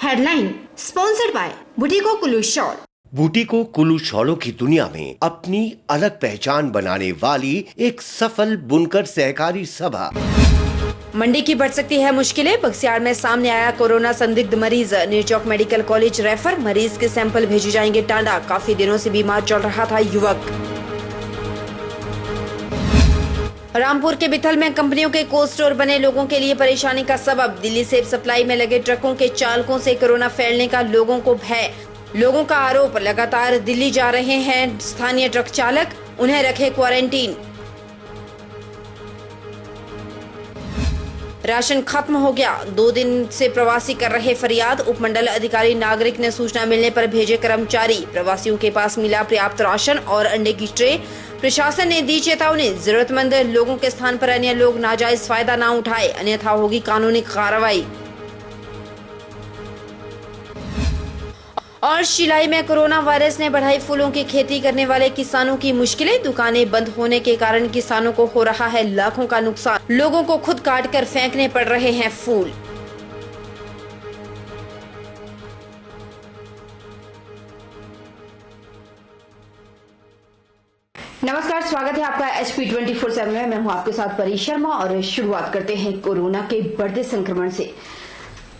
Headline sponsored by Bhuttico Kullu shawl. Bhuttico Kullu शॉलों की दुनिया में अपनी अलग पहचान बनाने वाली एक सफल बुनकर सहकारी सभा। मंडी की बढ़ सकती है मुश्किलें। बख्सियाड़ में सामने आया कोरोना संदिग्ध मरीज, नीरचौक मेडिकल कॉलेज रेफर। मरीज के सैंपल भेजे जाएंगे टांडा। काफी दिनों से बीमार चल रहा था युवक। रामपुर के बिथल में कंपनियों के कोल्ड स्टोर बने लोगों के लिए परेशानी का सबब। दिल्ली सेब सप्लाई में लगे ट्रकों के चालकों से कोरोना फैलने का लोगों को भय। लोगों का आरोप, लगातार दिल्ली जा रहे हैं स्थानीय ट्रक चालक, उन्हें रखे क्वारंटीन। राशन खत्म हो गया, 2 दिन से प्रवासी कर रहे फरियाद। उपमंडल अधिकारी नागरिक ने सूचना मिलने पर भेजे कर्मचारी। प्रवासियों के पास मिला पर्याप्त राशन और अंडे की ट्रे। प्रशासन ने दी चेतावनी, जरूरतमंद लोगों के स्थान पर अन्य लोग नाजायज फायदा न उठाए, अन्यथा होगी कानूनी कार्रवाई। और शिलाई में कोरोना वायरस ने बढ़ाई फूलों की खेती करने वाले किसानों की मुश्किलें। दुकानें बंद होने के कारण किसानों को हो रहा है लाखों का नुकसान। लोगों को खुद काट कर फेंकने पड़ रहे हैं फूल। नमस्कार, स्वागत है आपका HP 24/7 में। मैं हूं आपके साथ परी शर्मा और शुरुआत करते हैं कोरोना के बढ़ते संक्रमण से।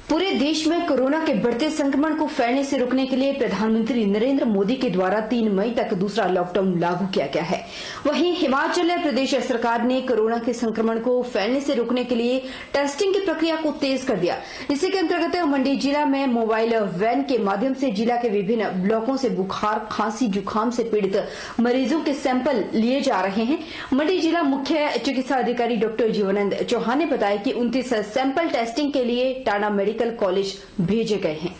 पूरे देश में कोरोना के बढ़ते संक्रमण को फैलने से रोकने के लिए प्रधानमंत्री नरेंद्र मोदी के द्वारा 3 मई तक दूसरा लॉकडाउन लागू किया गया है। वहीं हिमाचल प्रदेश सरकार ने कोरोना के संक्रमण को फैलने से रोकने के लिए टेस्टिंग की प्रक्रिया को तेज कर दिया। इसी के अंतर्गत मंडी जिला में मोबाइल वैन के माध्यम से जिला के विभिन्न ब्लॉकों से बुखार, खांसी, जुकाम से पीड़ित मरीजों के सैंपल लिए जा रहे हैं। मंडी जिला मुख्य चिकित्सा अधिकारी डॉक्टर जीवानंद चौहान ने बताया कि 29 सैंपल टेस्टिंग के लिए टांडा मेडिकल कॉलेज भेजे गए हैं।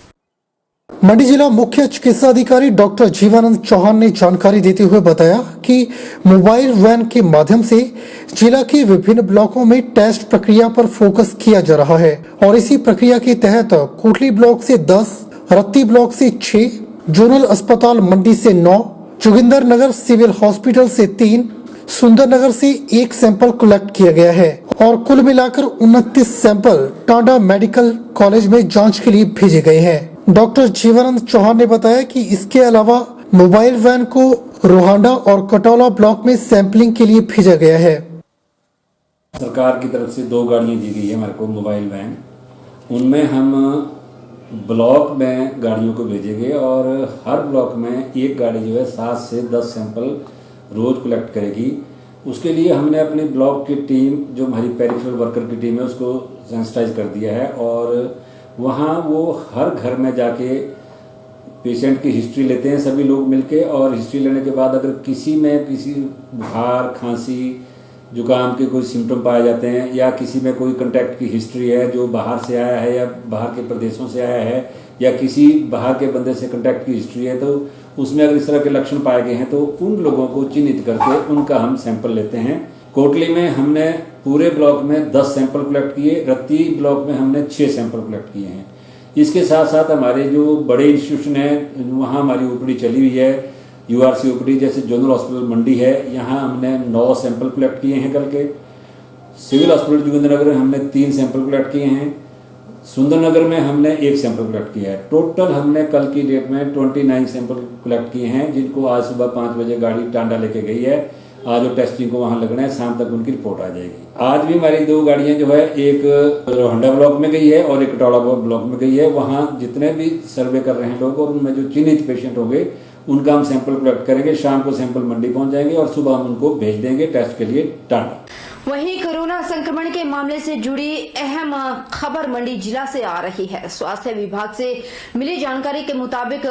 मंडी जिला मुख्य चिकित्सा अधिकारी डॉक्टर जीवानंद चौहान ने जानकारी देते हुए बताया कि मोबाइल वैन के माध्यम से जिला के विभिन्न ब्लॉकों में टेस्ट प्रक्रिया पर फोकस किया जा रहा है और इसी प्रक्रिया के तहत कोटली ब्लॉक से 10, रत्ती ब्लॉक से 6, जोनल अस्पताल मंडी से 9, जोगिंदर नगर सिविल हॉस्पिटल से 3, सुंदर नगर से 1 सैंपल कलेक्ट किया गया है और कुल मिलाकर 29 सैंपल टांडा मेडिकल कॉलेज में जांच के लिए भेजे गए हैं। डॉक्टर जीवानंद चौहान ने बताया कि इसके अलावा मोबाइल वैन को रोहांडा और कटौला ब्लॉक में सैंपलिंग के लिए भेजा गया है। सरकार की तरफ से 2 गाड़ियां दी गई है हमारे को मोबाइल वैन। उनमें हम ब्लॉक में गाड़ियों को भेजेंगे और हर ब्लॉक में एक गाड़ी जो है 7 से 10 सैंपल रोज कलेक्ट करेगी। उसके लिए हमने अपनी ब्लॉक की टीम, जो हमारी पेरिफेरल वर्कर की टीम है, उसको सेंसिटाइज कर दिया है और वहाँ वो हर घर में जाके पेशेंट की हिस्ट्री लेते हैं सभी लोग मिलके। और हिस्ट्री लेने के बाद अगर किसी में किसी बुखार, खांसी, जुकाम के कोई सिम्टम पाए जाते हैं या किसी में कोई कंटैक्ट की हिस्ट्री है जो बाहर से आया है या बाहर के प्रदेशों से आया है या किसी बाहर के बंदे से कंटैक्ट की हिस्ट्री है, तो उसमें अगर इस तरह के लक्षण पाए गए हैं तो उन लोगों को चिन्हित करके उनका हम सैंपल लेते हैं। कोटली में हमने पूरे ब्लॉक में 10 सैंपल कलेक्ट किए, रत्ती ब्लॉक में हमने 6 सैंपल कलेक्ट किए हैं। इसके साथ साथ हमारे जो बड़े इंस्टीट्यूशन हैं वहाँ हमारी ओपीडी चली हुई है, URC ओपीडी, जैसे जनरल हॉस्पिटल मंडी है, यहाँ हमने 9 सैंपल कलेक्ट किए हैं कल के। सिविल हॉस्पिटल जोगिंदर नगर में हमने 3 सैंपल कलेक्ट किए हैं। सुंदरनगर में हमने 1 सैंपल कलेक्ट किया है। टोटल हमने कल की डेट में 29 सैंपल कलेक्ट किए हैं, जिनको आज सुबह 5 बजे गाड़ी टांडा लेके गई है। आज वो टेस्टिंग को वहां लगना है, शाम तक उनकी रिपोर्ट आ जाएगी। आज भी हमारी 2 गाड़ियां जो है, एक रोहंडा ब्लॉक में गई है और एक कटौला ब्लॉक में गई है। वहां जितने भी सर्वे कर रहे हैं लोग और उनमें जो चिन्हित पेशेंट होंगे उनका हम सैंपल कलेक्ट करेंगे। शाम को सैंपल मंडी पहुंच जाएंगे और सुबह हम उनको भेज देंगे टेस्ट के लिए टांडा। वहीं कोरोना संक्रमण के मामले से जुड़ी अहम खबर मंडी जिला से आ रही है। स्वास्थ्य विभाग से मिली जानकारी के मुताबिक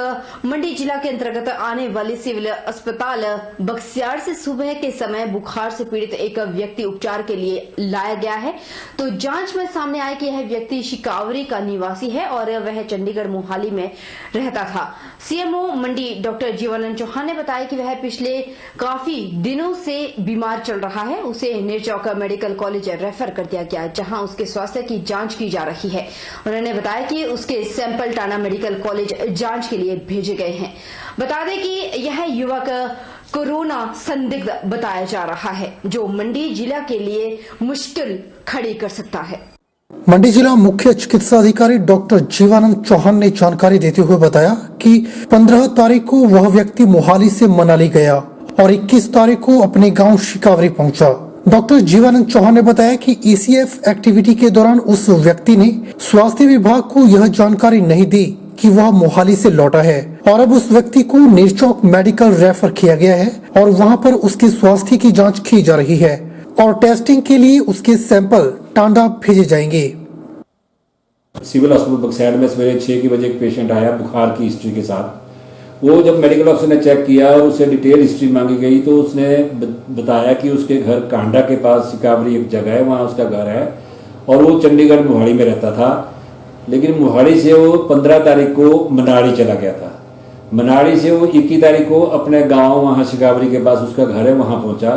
मंडी जिला के अंतर्गत आने वाली सिविल अस्पताल बख्सियाड़ से सुबह के समय बुखार से पीड़ित एक व्यक्ति उपचार के लिए लाया गया है। तो जांच में सामने आया कि यह व्यक्ति शिकावरी का निवासी है और वह चंडीगढ़ मोहाली में रहता था। CMO मंडी डॉक्टर जीवानंद चौहान ने बताया कि वह पिछले काफी दिनों से बीमार चल रहा है। उसे नीरचौक मेडिकल कॉलेज रेफर कर दिया गया, जहां उसके स्वास्थ्य की जांच की जा रही है। उन्होंने बताया कि उसके सैंपल टांडा मेडिकल कॉलेज जांच के लिए भेजे गए हैं। बता दें कि यह युवक कोरोना संदिग्ध बताया जा रहा है, जो मंडी जिला के लिए मुश्किल खड़ी कर सकता है। मंडी जिला मुख्य चिकित्सा अधिकारी डॉक्टर जीवानंद चौहान ने जानकारी देते हुए बताया कि 15 तारीख को वह व्यक्ति मोहाली से मनाली गया और 21 तारीख को अपने गांव शिकावरी पहुंचा। डॉक्टर जीवानंद चौहान ने बताया कि ईसीएफ एक्टिविटी के दौरान उस व्यक्ति ने स्वास्थ्य विभाग को यह जानकारी नहीं दी कि वह मोहाली से लौटा है और अब उस व्यक्ति को नेरचौक मेडिकल रेफर किया गया है और वहां पर उसके स्वास्थ्य की जांच की जा रही है और टेस्टिंग के लिए उसके सैंपल टांडा भेजे जाएंगे। सिविल हॉस्पिटल बक्सैड में सवेरे 6 बजे एक पेशेंट आया बुखार की हिस्ट्री के साथ। वो जब मेडिकल ऑफिसर ने चेक किया और उससे डिटेल हिस्ट्री मांगी गई तो उसने बताया कि उसके घर कांडा के पास शिकावरी एक जगह है, वहाँ उसका घर है और वो चंडीगढ़ मोहाली में रहता था। लेकिन मोहाली से वो 15 तारीख को मनाली चला गया था। मनाली से वो 21 तारीख को अपने गाँव वहाँ शिकावरी के पास उसका घर है वहाँ पहुँचा।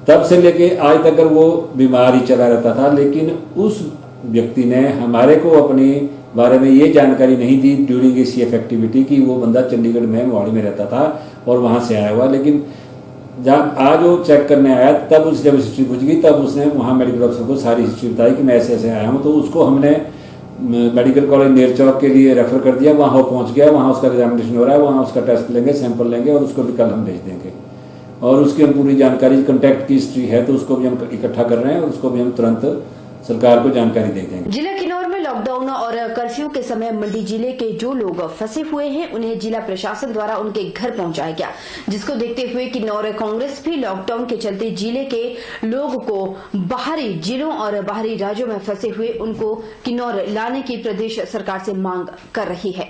तब से लेके आज तक वो बीमार ही चला रहता था। लेकिन उस व्यक्ति ने हमारे को अपने बारे में ये जानकारी नहीं दी ड्यूरिंग ईसीएफ एक्टिविटी कि वो बंदा चंडीगढ़ में मोहाली में रहता था और वहाँ से आया हुआ। लेकिन जब आज वो चेक करने आया तब उससे जब हिस्ट्री पूछ गई तब उसने वहाँ मेडिकल ऑफिसर को सारी हिस्ट्री बताई कि मैं ऐसे ऐसे आया हूँ। तो उसको हमने मेडिकल कॉलेज नेरचौक के लिए रेफर कर दिया। वहाँ वो पहुँच गया, वहाँ उसका एग्जामिनेशन हो रहा है, वहाँ उसका टेस्ट लेंगे, सैंपल लेंगे और उसको भी कल हम भेज देंगे। और उसकी हम पूरी जानकारी कॉन्टैक्ट की हिस्ट्री है तो उसको भी हम इकट्ठा कर रहे हैं और उसको भी हम तुरंत सरकार को जानकारी दे देंगे। जिला किन्नौर में लॉकडाउन और कर्फ्यू के समय मंडी जिले के जो लोग फंसे हुए हैं उन्हें जिला प्रशासन द्वारा उनके घर पहुंचाया गया, जिसको देखते हुए किन्नौर कांग्रेस भी लॉकडाउन के चलते जिले के लोगों को बाहरी जिलों और बाहरी राज्यों में फंसे हुए उनको किन्नौर लाने की प्रदेश सरकार से मांग कर रही है।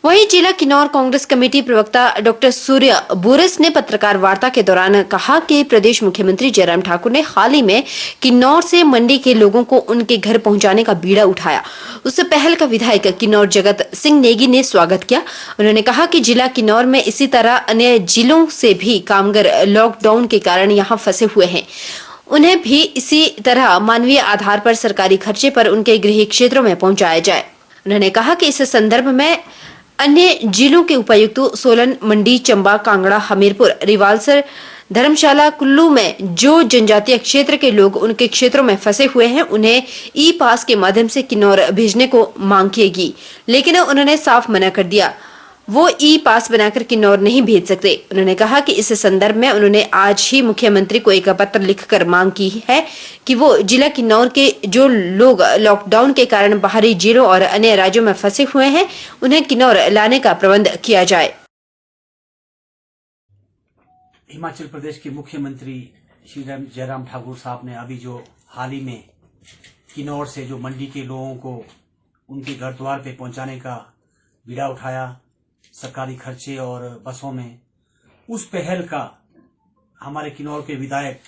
वहीं जिला किन्नौर कांग्रेस कमेटी प्रवक्ता डॉक्टर सूर्य बोरस ने पत्रकार वार्ता के दौरान कहा कि प्रदेश मुख्यमंत्री जयराम ठाकुर ने हाल ही में किन्नौर से मंडी के लोगों को उनके घर पहुंचाने का बीड़ा उठाया। उस पहल का विधायक किन्नौर जगत सिंह नेगी ने स्वागत किया। उन्होंने कहा कि जिला किन्नौर में इसी तरह अन्य जिलों से भी कामगार लॉकडाउन के कारण यहाँ फंसे हुए हैं, उन्हें भी इसी तरह मानवीय आधार पर सरकारी खर्चे पर उनके गृह क्षेत्रों में पहुंचाया जाए। उन्होंने कहा कि इस संदर्भ में अन्य जिलों के उपायुक्तों सोलन, मंडी, चंबा, कांगड़ा, हमीरपुर, रिवालसर, धर्मशाला, कुल्लू में जो जनजातीय क्षेत्र के लोग उनके क्षेत्रों में फंसे हुए हैं उन्हें ई पास के माध्यम से किन्नौर भेजने को मांग किएगी, लेकिन उन्होंने साफ मना कर दिया, वो ई पास बनाकर किन्नौर नहीं भेज सकते। उन्होंने कहा कि इस संदर्भ में उन्होंने आज ही मुख्यमंत्री को एक पत्र लिखकर मांग की है कि वो जिला किन्नौर के जो लोग लॉकडाउन के कारण बाहरी जिलों और अन्य राज्यों में फंसे हुए हैं उन्हें किन्नौर लाने का प्रबंध किया जाए। हिमाचल प्रदेश के मुख्यमंत्री श्री जयराम ठाकुर साहब ने अभी जो हाल ही में किन्नौर से जो मंडी के लोगों को उनके घर द्वार पे पहुंचाने का बीड़ा उठाया सरकारी खर्चे और बसों में, उस पहल का हमारे किन्नौर के विधायक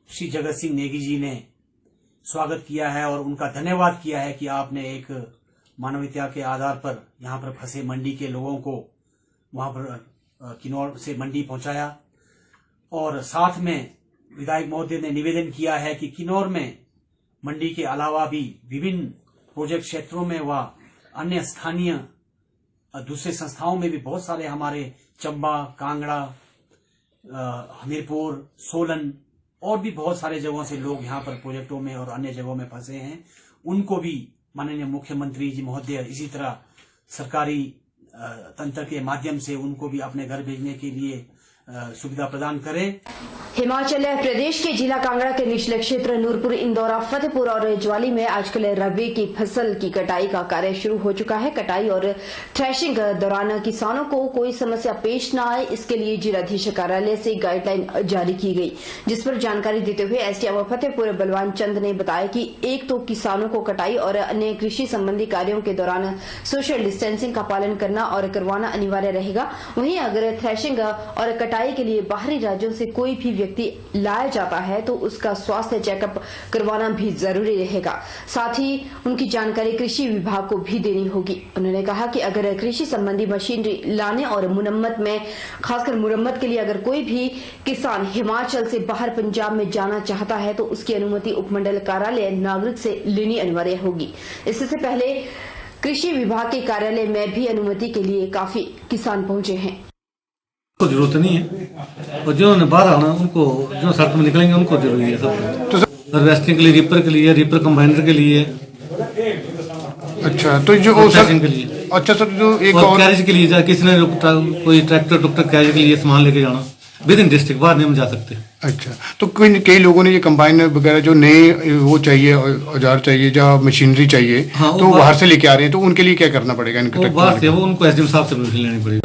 श्री जगत सिंह नेगी जी ने स्वागत किया है और उनका धन्यवाद किया है कि आपने एक मानवीयता के आधार पर यहाँ पर फंसे मंडी के लोगों को वहाँ पर किन्नौर से मंडी पहुँचाया। और साथ में विधायक महोदय ने निवेदन किया है कि किन्नौर में मंडी के अलावा भी विभिन्न प्रोजेक्ट क्षेत्रों में व अन्य स्थानीय दूसरे संस्थाओं में भी बहुत सारे हमारे चंबा, कांगड़ा, हमीरपुर, सोलन और भी बहुत सारे जगहों से लोग यहाँ पर प्रोजेक्टों में और अन्य जगहों में फंसे हैं, उनको भी माननीय मुख्यमंत्री जी महोदय इसी तरह सरकारी तंत्र के माध्यम से उनको भी अपने घर भेजने के लिए सुविधा प्रदान करें। हिमाचल प्रदेश के जिला कांगड़ा के निचले क्षेत्र नूरपुर, इंदौरा, फतेहपुर और ज्वाली में आजकल रबी की फसल की कटाई का कार्य शुरू हो चुका है। कटाई और थ्रेशिंग दौरान किसानों को कोई समस्या पेश न आए, इसके लिए जिलाधीश कार्यालय से गाइडलाइन जारी की गई, जिस पर जानकारी देते हुए एसडीएम फतेहपुर बलवान चंद ने बताया कि एक तो किसानों को कटाई और अन्य कृषि संबंधी कार्यों के दौरान सोशल डिस्टेंसिंग का पालन करना और करवाना अनिवार्य रहेगा। वहीं अगर थ्रेशिंग और कटाई के लिए बाहरी राज्यों से कोई भी व्यक्ति लाया जाता है तो उसका स्वास्थ्य चेकअप करवाना भी जरूरी रहेगा। साथ ही उनकी जानकारी कृषि विभाग को भी देनी होगी। उन्होंने कहा कि अगर कृषि संबंधी मशीनरी लाने और मुरम्मत में, खासकर मुरम्मत के लिए अगर कोई भी किसान हिमाचल से बाहर पंजाब में जाना चाहता है तो उसकी अनुमति उपमंडल कार्यालय नागरिक से लेनी अनिवार्य होगी। इससे पहले कृषि विभाग के कार्यालय में भी अनुमति के लिए काफी किसान पहुंचे हैं। को जरूरत नहीं है और जिन्होंने बाहर आना उनको, जो सड़क में निकलेंगे उनको जरूरी है सब। हार्वेस्टिंग के लिए, रीपर के लिए, रीपर कंबाइनर के लिए अच्छा, तो जो प्रोसेसिंग के लिए अच्छा सर, जो एक और और कैरेज के लिए किसी ने कोई ट्रैक्टर कैरेज के लिए सामान लेके जाना विद इन डिस्ट्रिक्ट बाहर नहीं हम जा सकते। अच्छा, तो कई लोगों ने ये कंबाइन वगैरह जो नए वो चाहिए, औजार चाहिए या मशीनरी चाहिए, हाँ, तो बाहर से लेके आ रहे हैं, तो उनके लिए क्या करना पड़ेगा? इनके वो ट्रैक्टर बाहर से वो उनको एसडीएम साहब से परमिशन लेनी पड़ेगी।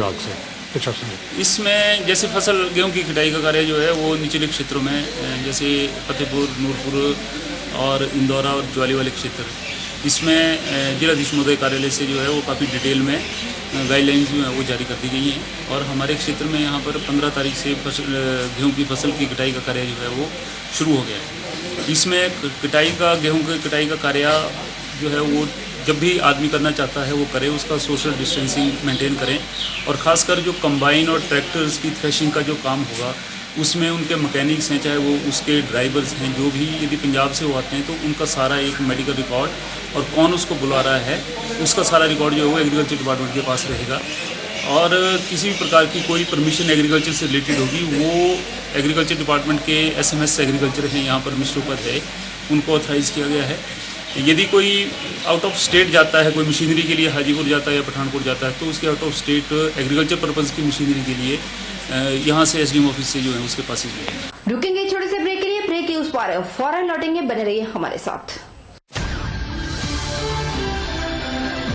अच्छा सर, इसमें जैसे फसल गेहूं की कटाई का कार्य जो है वो निचले क्षेत्रों में जैसे फतेहपुर, नूरपुर और इंदौरा और ज्वाली वाले क्षेत्र, इसमें जिलाधीश महोदय कार्यालय से जो है वो काफ़ी डिटेल में गाइडलाइंस जो है वो जारी कर दी गई हैं। और हमारे क्षेत्र में यहाँ पर 15 तारीख से गेहूं की फसल की कटाई का कार्य जो है वो शुरू हो गया है। इसमें गेहूं की कटाई का कार्य जो है वो जब भी आदमी करना चाहता है वो करे, उसका सोशल डिस्टेंसिंग मेंटेन करें। और ख़ासकर जो कंबाइन और ट्रैक्टर्स की थ्रेशिंग का जो काम होगा उसमें उनके मैकेनिक्स हैं, चाहे वो उसके ड्राइवर्स हैं, जो भी यदि पंजाब से वो आते हैं तो उनका सारा एक मेडिकल रिकॉर्ड और कौन उसको बुला रहा है उसका सारा रिकॉर्ड जो है वो एग्रीकल्चर डिपार्टमेंट के पास रहेगा। और किसी भी प्रकार की कोई परमिशन एग्रीकल्चर से रिलेटेड होगी वो एग्रीकल्चर डिपार्टमेंट के SMS एग्रीकल्चर हैं यहाँ पर मिस्टर पर है, उनको ऑथराइज़ किया गया है। यदि कोई आउट ऑफ स्टेट जाता है, कोई मशीनरी के लिए हाजीपुर जाता है या पठानकोट जाता है, तो उसके out of state agriculture purpose की मशीनरी के लिए यहाँ से SDM ऑफिस से जो है उसके पास ही रुकेंगे छोटे से ब्रेक के लिए, ब्रेक के उस पार फौरन लौटेंगे, बने रहिए हमारे साथ।